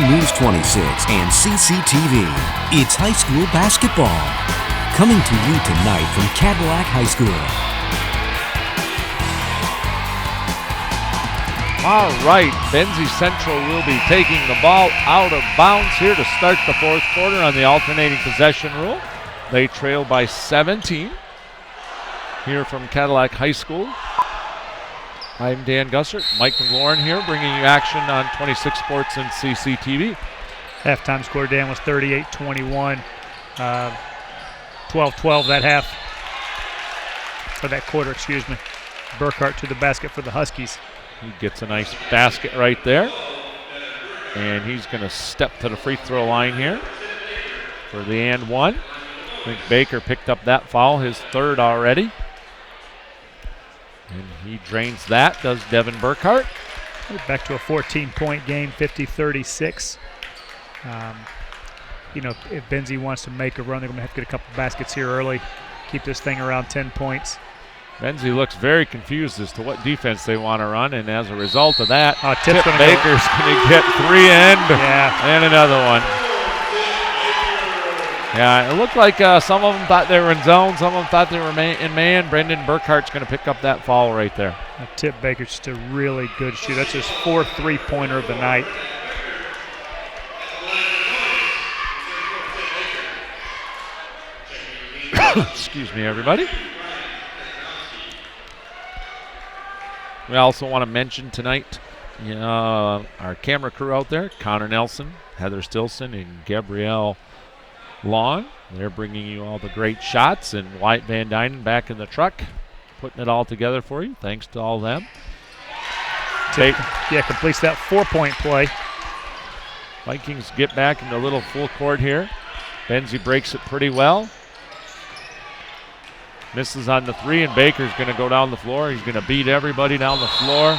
News 26 and CCTV. It's high school basketball. Coming to you tonight from Cadillac High School. All right, Benzie Central will be taking the ball out of bounds here to start the fourth quarter on the alternating possession rule. They trail by 17 here from Cadillac High School. I'm Dan Gussert, Mike McLaurin here, bringing you action on 26 Sports and CCTV. Halftime score, Dan, was 38-21. 12-12 that half, or that quarter, excuse me. Burkhart to the basket for the Huskies. He gets a nice basket right there. And he's going to step to the free throw line here for the and one. I think Baker picked up that foul, his third already. And he drains that, does Devin Burkhart. Back to a 14-point game, 50-36. If Benzie wants to make a run, they're going to have to get a couple baskets here early, keep this thing around 10 points. Benzie looks very confused as to what defense they want to run, and as a result of that, Tip Baker's going to get three and another one. Yeah, it looked like some of them thought they were in zone, some of them thought they were in man. Brendan Burkhart's going to pick up that foul right there. Tip Baker's just a really good shooter. That's his fourth three-pointer of the night. Excuse me, everybody. We also want to mention tonight our camera crew out there, Connor Nelson, Heather Stilson, and Gabrielle Long. They're bringing you all the great shots, and Wyatt Van Dynen back in the truck, putting it all together for you. Thanks to all of them. Completes that 4-point play. Vikings get back into a little full court here. Benzie breaks it pretty well. Misses on the three, and Baker's going to go down the floor. He's going to beat everybody down the floor,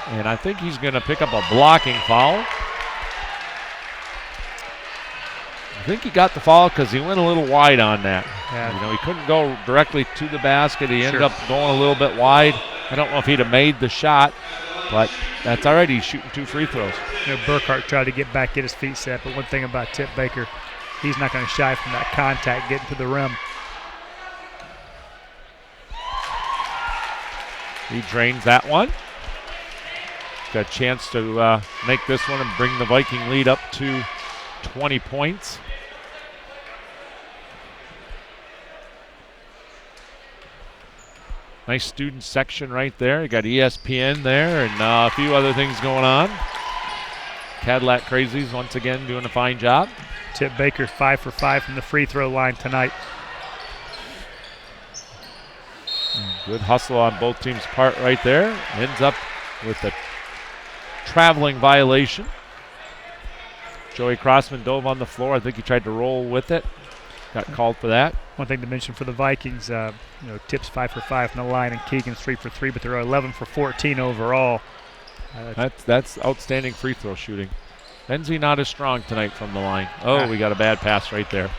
and I think he's going to pick up a blocking foul. I think he got the foul because he went a little wide on that. Yeah. He couldn't go directly to the basket. He ended up going a little bit wide. I don't know if he'd have made the shot, but that's all right. He's shooting two free throws. Burkhart tried to get back, get his feet set, but one thing about Tip Baker, he's not going to shy from that contact getting to the rim. He drains that one. Got a chance to make this one and bring the Viking lead up to 20 points. Nice student section right there. You got ESPN there and a few other things going on. Cadillac Crazies once again doing a fine job. Tip Baker 5 for 5 from the free throw line tonight. Good hustle on both teams' part right there. Ends up with a traveling violation. Joey Crossman dove on the floor. I think he tried to roll with it. Got called for that. One thing to mention for the Vikings, Tip's 5 for 5 from the line and Keegan's 3 for 3, but they're 11 for 14 overall. That's outstanding free throw shooting. Benzie not as strong tonight from the line. Oh, we got a bad pass right there.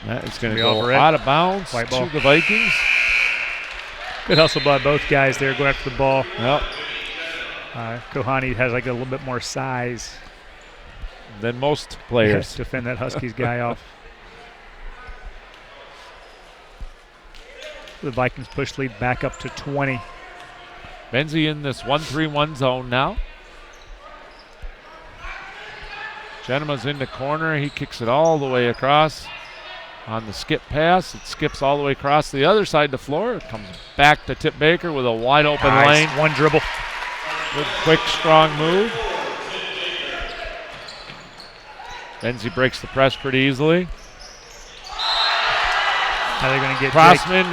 That is going to go out of bounds to the Vikings. Good hustle by both guys there, going after the ball. Yep. Kohani has like a little bit more size than most players. To defend that Huskies guy off. The Vikings push lead back up to 20. Benzie in this 1-3-1 zone now. Genema's in the corner. He kicks it all the way across. On the skip pass, it skips all the way across the other side of the floor. It comes back to Tip Baker with a wide open lane. One dribble. Good, quick, strong move. Benzie breaks the press pretty easily. Now they're going to get Crossman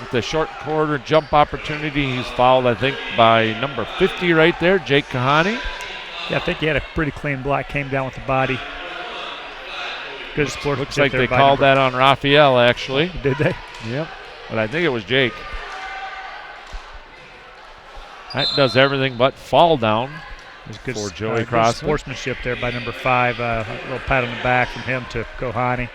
with the short quarter jump opportunity. He's fouled, I think, by number 50 right there, Jake Kahani. Yeah, I think he had a pretty clean block, came down with the body. Good sports. Looks like they called that on Raphael, actually. Did they? Yep. But I think it was Jake. That does everything but fall down. There's good, for Joey good Crossman. sportsmanship there by number 5. A little pat on the back from him to Kohani.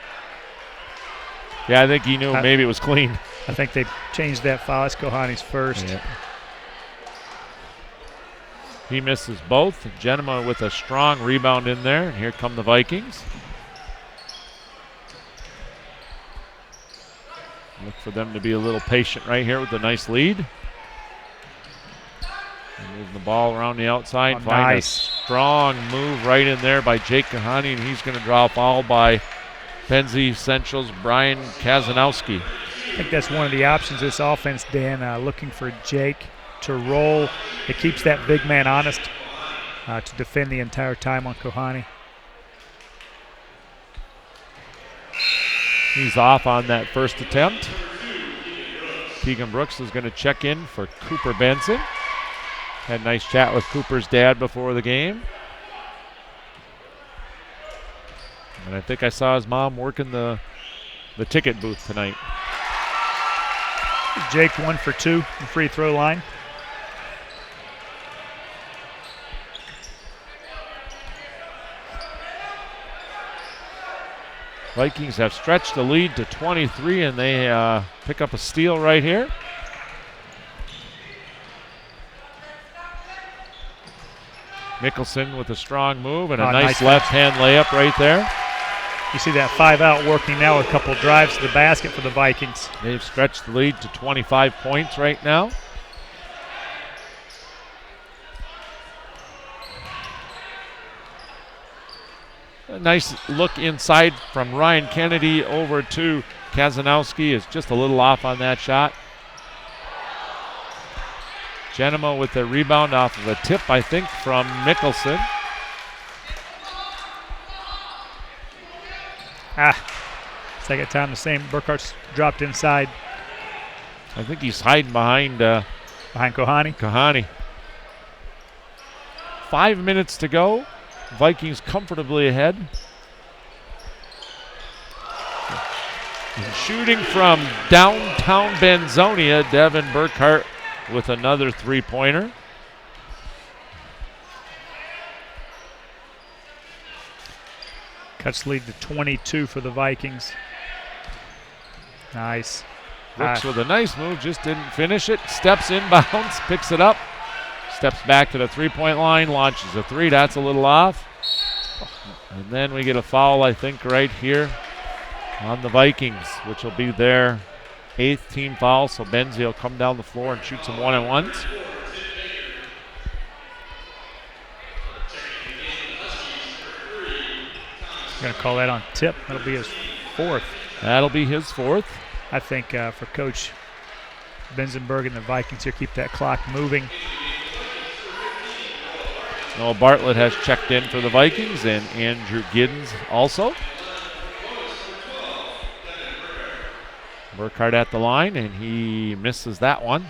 Yeah, I think he knew maybe it was clean. I think they changed that foul. That's Kohani's first. Yeah. He misses both. Genema with a strong rebound in there, and here come the Vikings. Look for them to be a little patient right here with a nice lead. Moving the ball around the outside. Find a strong move right in there by Jake Kohani, and he's going to draw a foul by Benzie Central's Brian Kazanowski. I think that's one of the options this offense, Dan, looking for Jake to roll. It keeps that big man honest to defend the entire time on Kohani. He's off on that first attempt. Keegan Brooks is going to check in for Cooper Benson. Had a nice chat with Cooper's dad before the game. And I think I saw his mom working the ticket booth tonight. Jake 1 for 2 from free throw line. Vikings have stretched the lead to 23, and they pick up a steal right here. Mickelson with a strong move and a nice left-hand layup right there. You see that 5-out working now, a couple drives to the basket for the Vikings. They've stretched the lead to 25 points right now. A nice look inside from Ryan Kennedy over to Kazanowski. Is just a little off on that shot. Genema with the rebound off of a tip, I think, from Mickelson. Second time the same. Burkhart's dropped inside. I think he's hiding behind Kohani. 5 minutes to go. Vikings comfortably ahead. And shooting from downtown Benzonia, Devin Burkhart with another three-pointer. Cuts lead to 22 for the Vikings. Nice. Brooks with a nice move, just didn't finish it. Steps inbounds, picks it up. Steps back to the three-point line, launches a three. That's a little off. And then we get a foul, I think, right here on the Vikings, which will be their 8th team foul. So Benzie will come down the floor and shoot some one-on-ones. Going to call that on tip. That'll be his 4th. That'll be his 4th. I think for Coach Benzenberg and the Vikings here, keep that clock moving. Noah Bartlett has checked in for the Vikings, and Andrew Giddens also. Burkhart at the line, and he misses that one.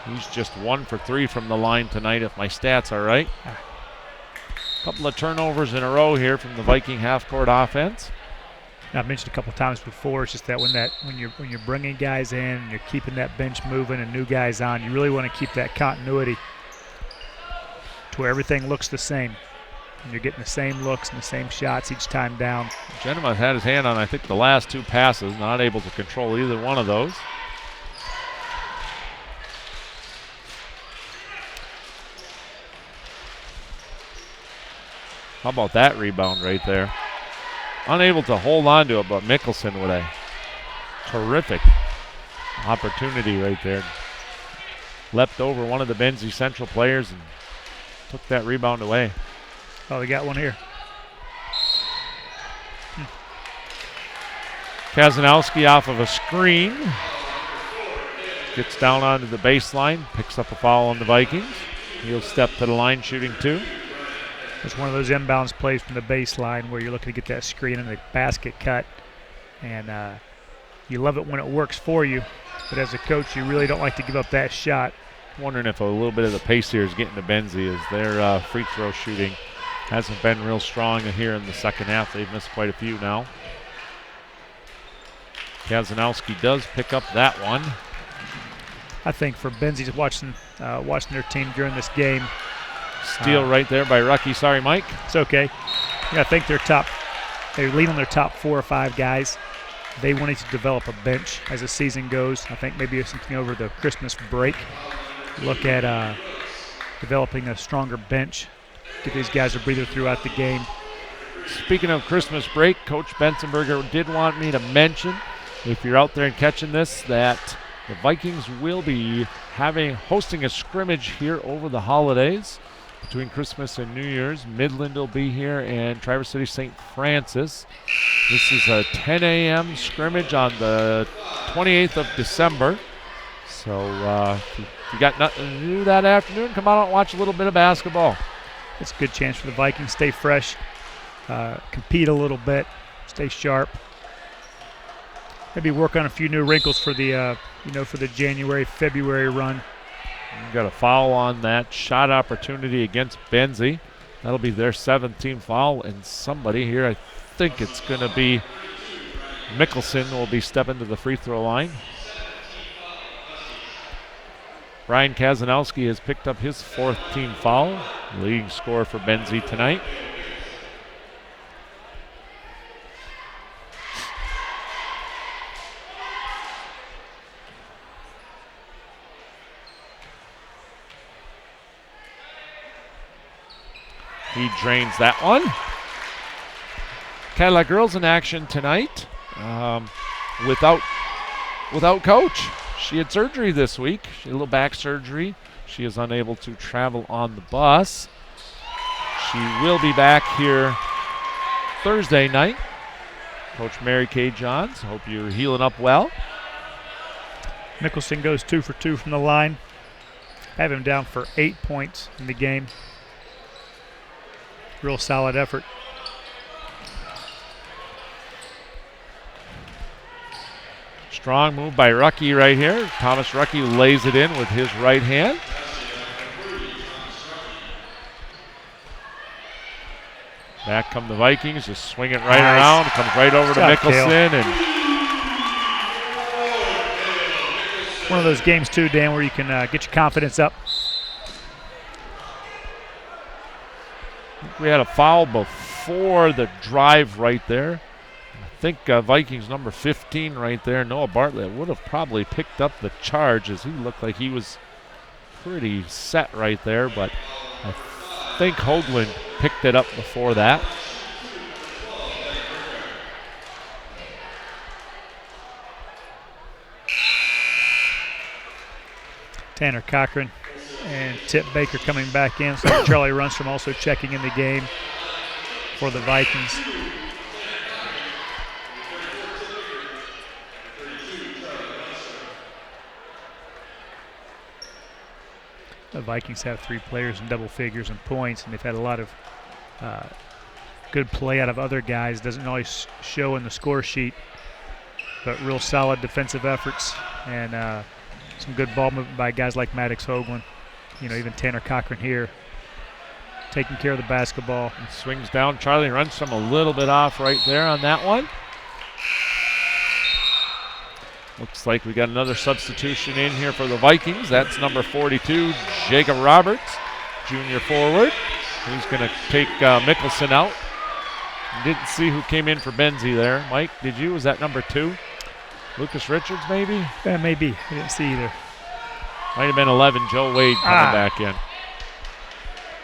He's just 1 for 3 from the line tonight, if my stats are right. A couple of turnovers in a row here from the Viking half-court offense. Now, I've mentioned a couple times before, it's just that when you're bringing guys in and you're keeping that bench moving and new guys on, you really want to keep that continuity to where everything looks the same. And you're getting the same looks and the same shots each time down. Genema had his hand on, I think, the last 2 passes, not able to control either one of those. How about that rebound right there? Unable to hold on to it, but Mickelson with a terrific opportunity right there. Leapt over one of the Benzie Central players and took that rebound away. Oh, they got one here. Kazanowski off of a screen. Gets down onto the baseline, picks up a foul on the Vikings. He'll step to the line shooting 2. It's one of those inbounds plays from the baseline where you're looking to get that screen and the basket cut. And you love it when it works for you. But as a coach, you really don't like to give up that shot. Wondering if a little bit of the pace here is getting to Benzie as their free throw shooting hasn't been real strong here in the second half. They've missed quite a few now. Kazanowski does pick up that one. I think for Benzie watching their team during this game. Steal right there by Rucky. Sorry, Mike. It's okay. Yeah, I think they're lead on their top 4 or 5 guys. They wanted to develop a bench as the season goes. I think maybe something over the Christmas break. Look at developing a stronger bench. Give these guys a breather throughout the game. Speaking of Christmas break, Coach Bensenberger did want me to mention, if you're out there and catching this, that the Vikings will be hosting a scrimmage here over the holidays between Christmas and New Year's. Midland will be here and Traverse City St. Francis. This is a 10 a.m. scrimmage on the 28th of December. So if you got nothing to do that afternoon, come out and watch a little bit of basketball. It's a good chance for the Vikings to stay fresh, compete a little bit, stay sharp. Maybe work on a few new wrinkles for the for the January, February run. You got a foul on that shot opportunity against Benzie. That'll be their 7th team foul, and somebody here, I think it's going to be Mickelson, will be stepping to the free throw line. Brian Kazanowski has picked up his 4th team foul, leading scorer for Benzie tonight. He drains that one. Cadillac girls in action tonight without coach. She had surgery this week. She had a little back surgery. She is unable to travel on the bus. She will be back here Thursday night. Coach Mary Kay Johns, hope you're healing up well. Mickelson goes 2 for 2 from the line. I have him down for 8 points in the game. Real solid effort. Strong move by Rucky right here. Thomas Rucky lays it in with his right hand. Back come the Vikings, just swing it right around. Comes right over to Mickelson. And one of those games too, Dan, where you can get your confidence up. We had a foul before the drive right there. I think Vikings number 15 right there, Noah Bartlett, would have probably picked up the charge as he looked like he was pretty set right there, but I think Hoagland picked it up before that. Tanner Cochran and Tip Baker coming back in. So Charlie Runstrom also checking in the game for the Vikings. The Vikings have 3 players in double figures in points, and they've had a lot of good play out of other guys. Doesn't always show in the score sheet, but real solid defensive efforts and some good ball movement by guys like Maddox Hoagland. You know, even Tanner Cochran here taking care of the basketball. And swings down. Charlie Runstrom a little bit off right there on that one. Looks like we got another substitution in here for the Vikings. That's number 42, Jacob Roberts, junior forward. He's going to take Mickelson out. Didn't see who came in for Benzie there. Mike, did you? Was that number 2? Lucas Richards, maybe? Yeah, maybe. I didn't see either. Might have been 11, Joe Wade coming back in.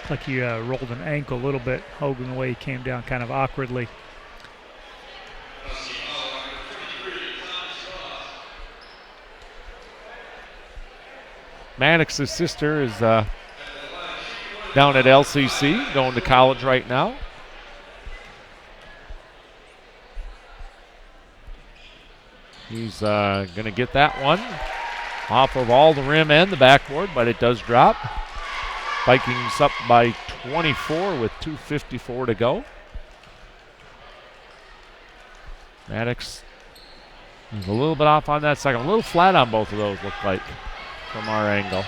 Like he rolled an ankle a little bit, Hoagland, the way he came down kind of awkwardly. Maddox's sister is down at LCC, going to college right now. He's going to get that one off of all the rim and the backboard, but it does drop. Vikings up by 24 with 2:54 to go. Maddox is a little bit off on that second. A little flat on both of those, look like, from our angle.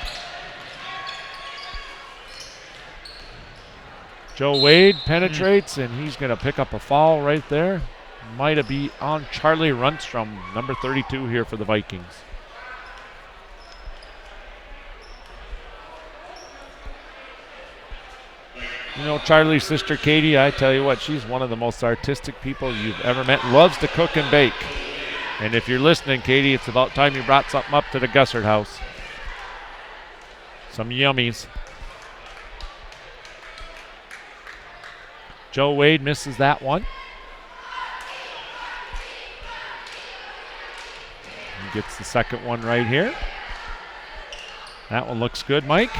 Joe Wade penetrates, and he's going to pick up a foul right there. Might have been on Charlie Runstrom, number 32 here for the Vikings. You know, Charlie's sister Katie, I tell you what, she's one of the most artistic people you've ever met. Loves to cook and bake. And if you're listening, Katie, it's about time you brought something up to the Gussert house. Some yummies. Joe Wade misses that one. He gets the second one right here. That one looks good, Mike.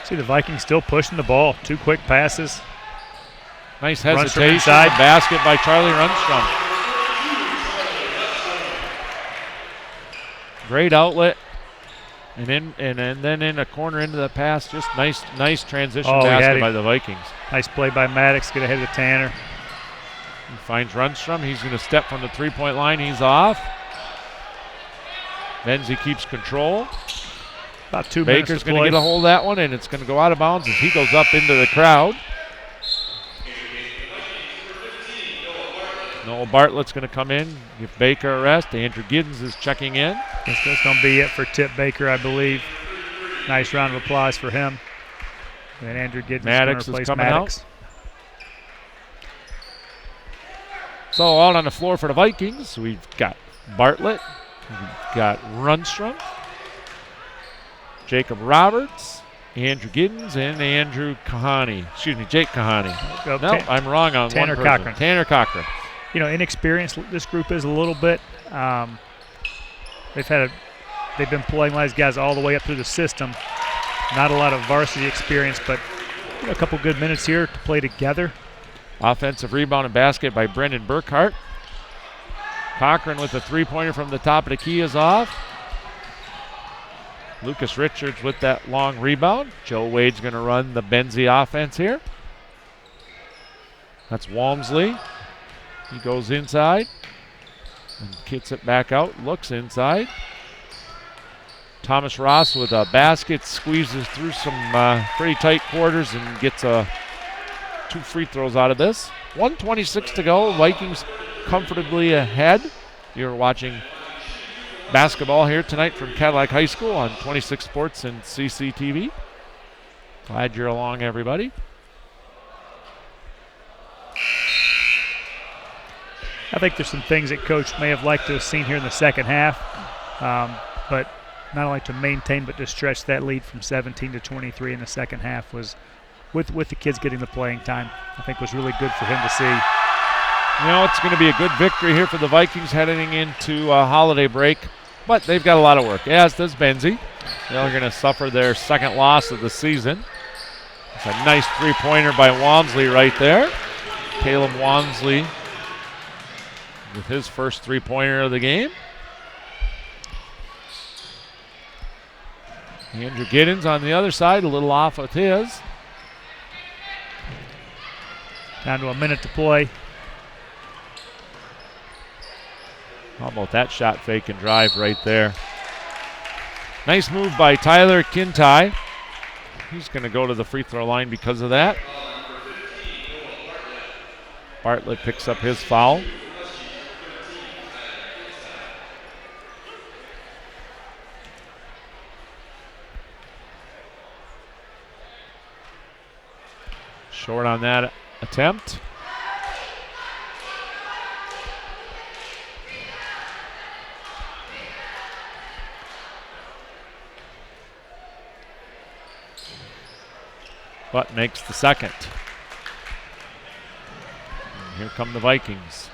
See the Vikings still pushing the ball. 2 quick passes. Nice hesitation. Basket by Charlie Rundstrom. Great outlet. And then in a corner into the pass. Just nice transition basket by the Vikings. Nice play by Maddox. Get ahead of Tanner. He finds Rundstrom. He's going to step from the three-point line. He's off. Benzie keeps control. About 2 minutes. Baker's going to get a hold of that one, and it's going to go out of bounds as he goes up into the crowd. Noel Bartlett's going to come in, give Baker a rest. Andrew Giddens is checking in. That's going to be it for Tip Baker, I believe. Nice round of applause for him. And Andrew Giddens Maddox is coming Maddox out. So out on the floor for the Vikings, we've got Bartlett, we've got Rundstrom, Jacob Roberts, Andrew Giddens, and Jake Kahani. No, I'm wrong on Tanner one person. Cochran. Tanner Cochran. You know, inexperienced this group is a little bit. They've been playing these guys all the way up through the system. Not a lot of varsity experience, but a couple good minutes here to play together. Offensive rebound and basket by Brendan Burkhart. Cochran with a three-pointer from the top of the key is off. Lucas Richards with that long rebound. Joe Wade's going to run the Benzie offense here. That's Walmsley. He goes inside and kicks it back out, looks inside. Thomas Ross with a basket, squeezes through some pretty tight quarters and gets 2 free throws out of this. 1:26 to go. Vikings comfortably ahead. You're watching basketball here tonight from Cadillac High School on 26 Sports and CCTV. Glad you're along, everybody. I think there's some things that Coach may have liked to have seen here in the second half, but not only to maintain but to stretch that lead from 17 to 23 in the second half was, with the kids getting the playing time, I think was really good for him to see. You know, it's going to be a good victory here for the Vikings heading into a holiday break, but they've got a lot of work, as does Benzie. They're going to suffer their second loss of the season. It's a nice three-pointer by Walmsley right there. Caleb Walmsley with his first three-pointer of the game. Andrew Giddens on the other side, a little off with his. Down to a minute to play. How about that shot fake and drive right there? Nice move by Tyler Kintai. He's going to go to the free throw line because of that. Bartlett picks up his foul. Short on that attempt. But makes the second. And here come the Vikings.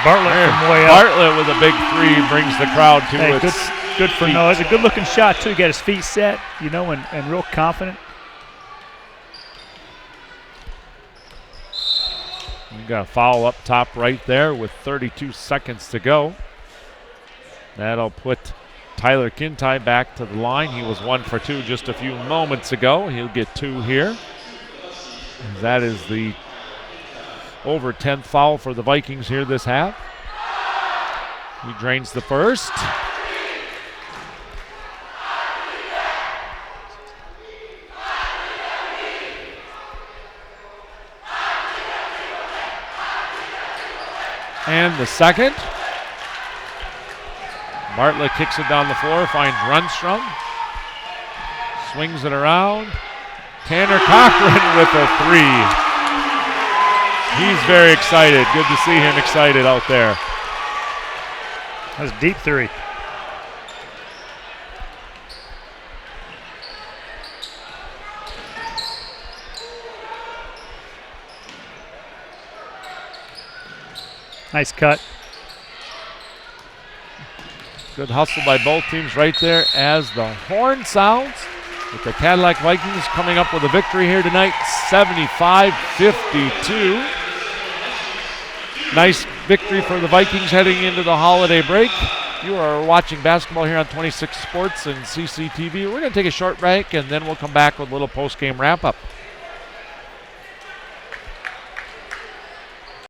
Bartlett from way up. Bartlett with a big three brings the crowd to its good for feet. Noah. It's a good-looking shot, too. Got his feet set, and real confident. We got a foul up top right there with 32 seconds to go. That'll put Tyler Kintai back to the line. He was 1 for 2 just a few moments ago. He'll get 2 here. That is the over 10th foul for the Vikings here this half. He drains the first. And the second. Bartlett kicks it down the floor, finds Runstrom. Swings it around. Tanner Cochran with a three. He's very excited. Good to see him excited out there. That's a deep three. Nice cut. Good hustle by both teams right there as the horn sounds. With the Cadillac Vikings coming up with a victory here tonight, 75-52. Nice victory for the Vikings heading into the holiday break. You are watching basketball here on 26 Sports and CCTV. We're going to take a short break, and then we'll come back with a little post-game wrap-up.